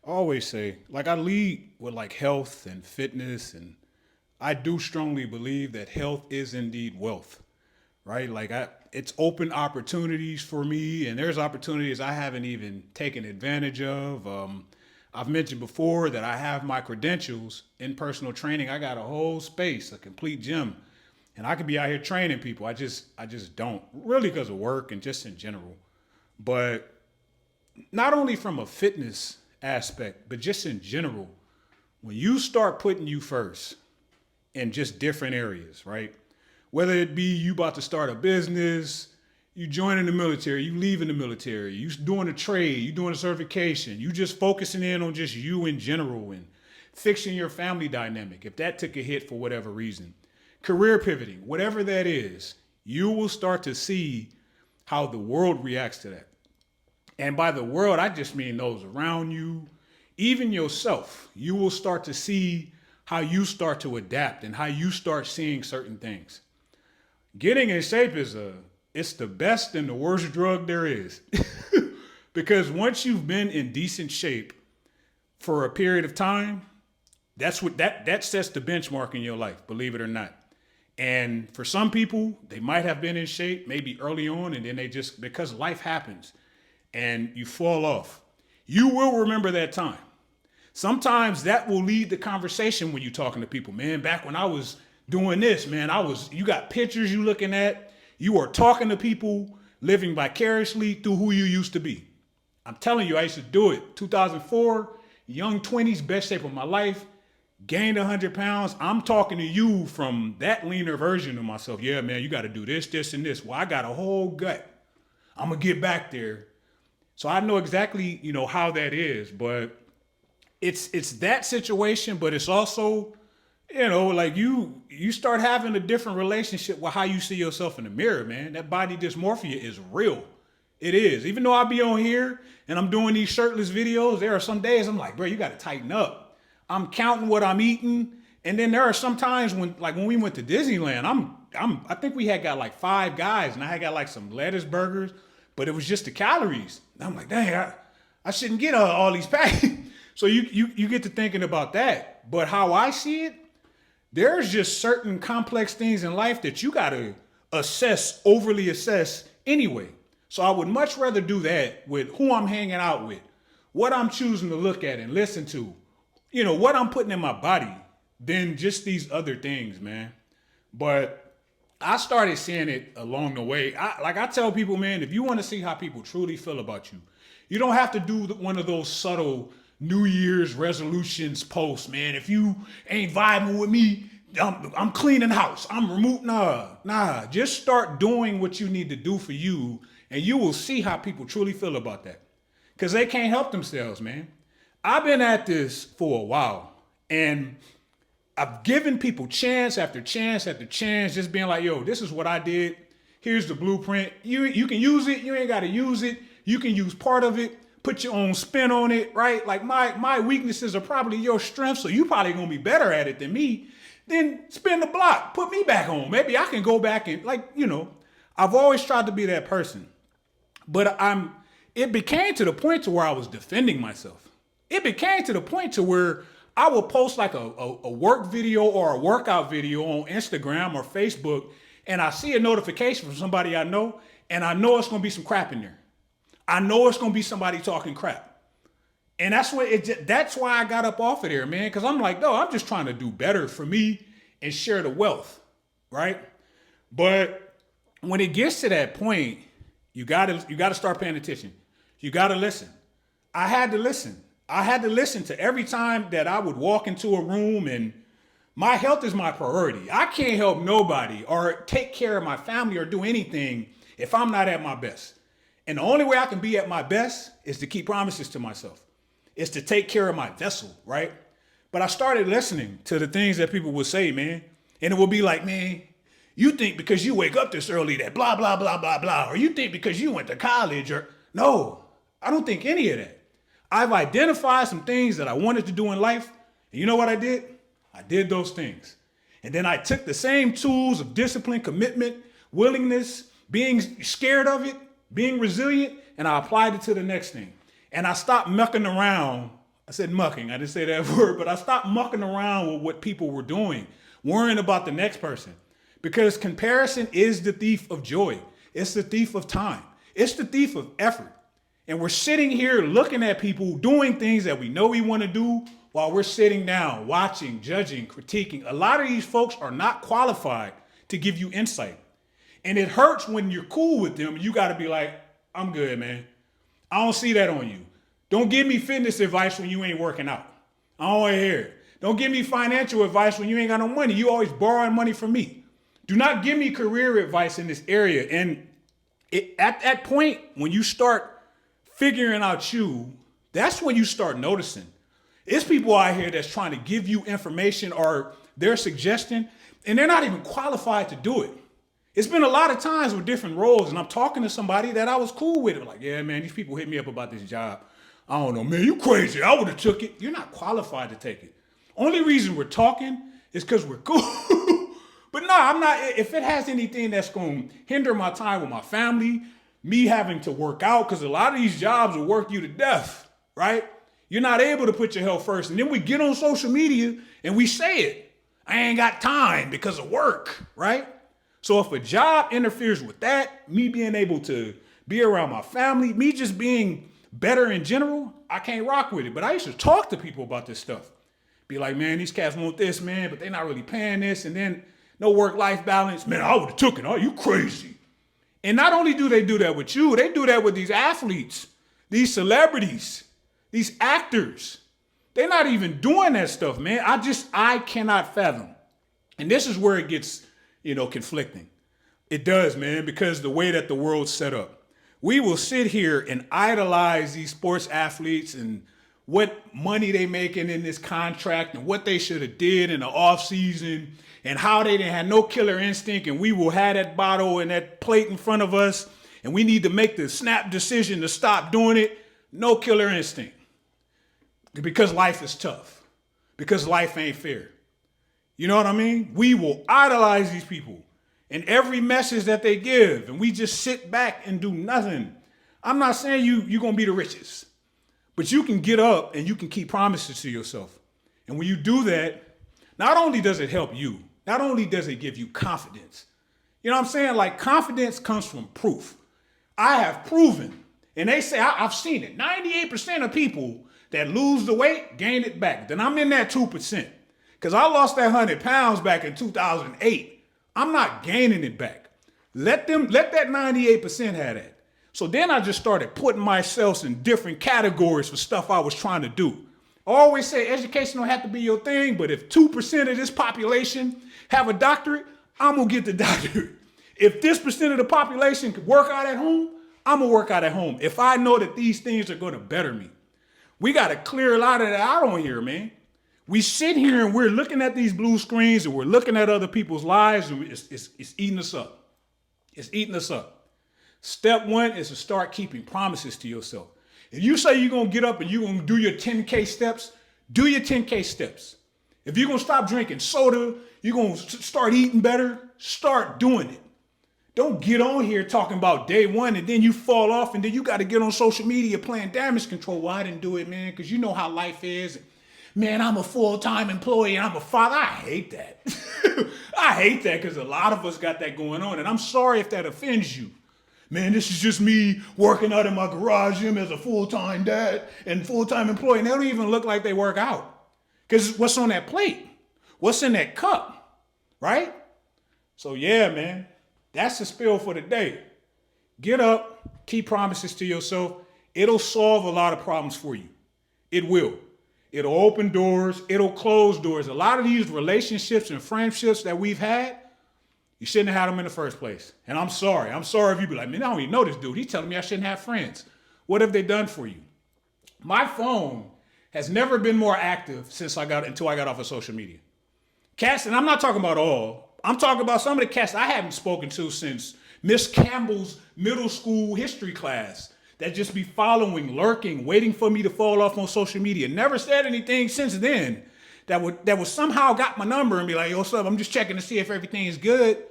I always say, like, I lead with like health and fitness, and I do strongly believe that health is indeed wealth, right? It's open opportunities for me, and there's opportunities I haven't even taken advantage of. I've mentioned before that I have my credentials in personal training. I got a whole space, a complete gym, and I could be out here training people. I just don't really because of work and just in general. But not only from a fitness aspect, but just in general, when you start putting you first in just different areas, right? Whether it be you about to start a business, you joining the military, you leaving the military, you doing a trade, you doing a certification, you just focusing in on just you in general and fixing your family dynamic. If that took a hit for whatever reason, career pivoting, whatever that is, you will start to see how the world reacts to that. And by the world, I just mean those around you, even yourself. You will start to see how you start to adapt and how you start seeing certain things. Getting in shape it's the best and the worst drug there is. Because once you've been in decent shape for a period of time, that sets the benchmark in your life, believe it or not. And for some people, they might have been in shape maybe early on, and then they just, because life happens and you fall off, you will remember that time. Sometimes that will lead the conversation when you're talking to people. Man, back when I was doing this, man, you got pictures you looking at, you are talking to people, living vicariously through who you used to be. I'm telling you, I used to do it. 2004, young 20s, best shape of my life, gained 100 pounds. I'm talking to you from that leaner version of myself. Yeah, man, you got to do this, this, and this. Well, I got a whole gut. I'm going to get back there. So I know exactly, how that is, but it's that situation, but it's also, like you start having a different relationship with how you see yourself in the mirror, man. That body dysmorphia is real. It is. Even though I be on here and I'm doing these shirtless videos, there are some days I'm like, bro, you got to tighten up. I'm counting what I'm eating. And then there are some times when we went to Disneyland, I think we had got like 5 guys and I had got like some lettuce burgers, but it was just the calories. And I'm like, dang, I shouldn't get all these packs. So you get to thinking about that. But how I see it, there's just certain complex things in life that you got to overly assess anyway. So I would much rather do that with who I'm hanging out with, what I'm choosing to look at and listen to, what I'm putting in my body than just these other things, man. But I started seeing it along the way. I tell people, man, if you want to see how people truly feel about you, you don't have to do one of those subtle New Year's resolutions posts, man. If you ain't vibing with me, I'm cleaning house. I'm removing. Nah. Just start doing what you need to do for you, and you will see how people truly feel about that. Because they can't help themselves, man. I've been at this for a while, and I've given people chance after chance after chance, just being like, yo, this is what I did. Here's the blueprint. You can use it. You ain't got to use it. You can use part of it. Put your own spin on it, right? Like my weaknesses are probably your strengths, so you probably gonna be better at it than me. Then spin the block. Put me back on. Maybe I can go back and I've always tried to be that person. But it became to the point to where I was defending myself. It became to the point to where I will post like a work video or a workout video on Instagram or Facebook, and I see a notification from somebody I know, and I know it's gonna be some crap in there. I know it's gonna be somebody talking crap. And that's why I got up off of there, man. Cause I'm like, no, I'm just trying to do better for me and share the wealth. Right? But when it gets to that point, you gotta start paying attention. You gotta listen. I had to listen. I had to listen to every time that I would walk into a room, and my health is my priority. I can't help nobody or take care of my family or do anything if I'm not at my best. And the only way I can be at my best is to keep promises to myself. Is to take care of my vessel, right? But I started listening to the things that people would say, man. And it would be like, man, you think because you wake up this early that blah, blah, blah, blah, blah. Or you think because you went to college or... No, I don't think any of that. I've identified some things that I wanted to do in life. And you know what I did? I did those things. And then I took the same tools of discipline, commitment, willingness, being scared of it, being resilient, and I applied it to the next thing. And I stopped mucking around I said mucking. I didn't say that word, but I stopped mucking around with what people were doing, worrying about the next person. Because comparison is the thief of joy. It's the thief of time. It's the thief of effort. And we're sitting here looking at people doing things that we know we want to do while we're sitting down, watching, judging, critiquing. A lot of these folks are not qualified to give you insight. And it hurts when you're cool with them. You got to be like, I'm good, man. I don't see that on you. Don't give me fitness advice when you ain't working out. I don't want to hear it. Don't give me financial advice when you ain't got no money. You always borrowing money from me. Do not give me career advice in this area. And at that point, when you start figuring out you, that's when you start noticing. It's people out here that's trying to give you information or their suggestion, and they're not even qualified to do it. It's been a lot of times with different roles, and I'm talking to somebody that I was cool with. I'm like, yeah, man, these people hit me up about this job. I don't know, man, you crazy. I would have took it. You're not qualified to take it. Only reason we're talking is because we're cool. But no, I'm not. If it has anything that's going to hinder my time with my family, me having to work out, because a lot of these jobs will work you to death, right? You're not able to put your health first. And then we get on social media and we say it. I ain't got time because of work, right? So if a job interferes with that, me being able to be around my family, me just being better in general, I can't rock with it. But I used to talk to people about this stuff. Be like, man, these cats want this, man, but they're not really paying this. And then no work-life balance. Man, I would have took it. Oh, you crazy. And not only do they do that with you, they do that with these athletes, these celebrities, these actors. They're not even doing that stuff, man. I cannot fathom. And this is where it gets, conflicting. It does, man, because the way that the world's set up. We will sit here and idolize these sports athletes and what money they making in this contract and what they should have did in the offseason and how they didn't have no killer instinct, and we will have that bottle and that plate in front of us and we need to make the snap decision to stop doing it. No killer instinct. Because life is tough. Because life ain't fair. You know what I mean? We will idolize these people and every message that they give, and we just sit back and do nothing. I'm not saying you're going to be the richest, but you can get up and you can keep promises to yourself. And when you do that, not only does it help you, not only does it give you confidence. You know what I'm saying? Like, confidence comes from proof. I have proven, and they say, I've seen it. 98% of people that lose the weight gain it back. Then I'm in that 2%. Because I lost that 100 pounds back in 2008. I'm not gaining it back. Let that 98% have that. So then I just started putting myself in different categories for stuff I was trying to do. I always say education don't have to be your thing, but if 2% of this population have a doctorate, I'm going to get the doctorate. If this percent of the population could work out at home, I'm going to work out at home. If I know that these things are going to better me. We got to clear a lot of that out on here, man. We sit here and we're looking at these blue screens and we're looking at other people's lives, and it's eating us up. It's eating us up. Step one is to start keeping promises to yourself. If you say you're going to get up and you're going to do your 10K steps, do your 10K steps. If you're going to stop drinking soda, you're going to start eating better, start doing it. Don't get on here talking about day one and then you fall off and then you got to get on social media playing damage control. Well, I didn't do it, man, because you know how life is. Man, I'm a full-time employee and I'm a father. I hate that. I hate that because a lot of us got that going on. And I'm sorry if that offends you. Man, this is just me working out in my garage gym as a full-time dad and full-time employee. And they don't even look like they work out. Because what's on that plate? What's in that cup? Right? So yeah, man, that's the spill for the day. Get up, keep promises to yourself. It'll solve a lot of problems for you. It will. It'll open doors. It'll close doors. A lot of these relationships and friendships that we've had, you shouldn't have had them in the first place. And I'm sorry. I'm sorry if you be like, man, I don't even know this dude. He's telling me I shouldn't have friends. What have they done for you? My phone has never been more active until I got off of social media. Cats, and I'm not talking about all. I'm talking about some of the cats I haven't spoken to since Miss Campbell's middle school history class that just be following, lurking, waiting for me to fall off on social media. Never said anything since then that would somehow got my number and be like, yo, what's up? I'm just checking to see if everything is good.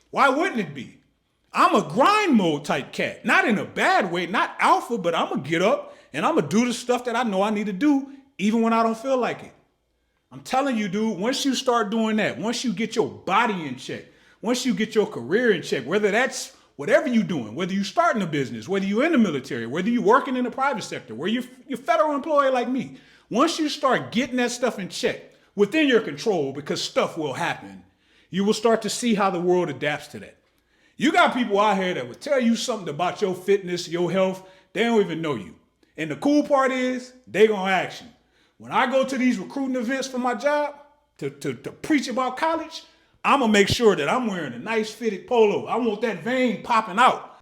Why wouldn't it be? I'm a grind mode type cat. Not in a bad way, not alpha, but I'm going to get up and I'm going to do the stuff that I know I need to do even when I don't feel like it. I'm telling you, dude, once you start doing that, once you get your body in check, once you get your career in check, whether that's whatever you're doing, whether you're starting a business, whether you're in the military, whether you're working in the private sector, whether you're federal employee like me, once you start getting that stuff in check within your control, because stuff will happen, you will start to see how the world adapts to that. You got people out here that will tell you something about your fitness, your health. They don't even know you. And the cool part is, they gonna ask you. When I go to these recruiting events for my job to preach about college, I'm gonna make sure that I'm wearing a nice fitted polo. I want that vein popping out.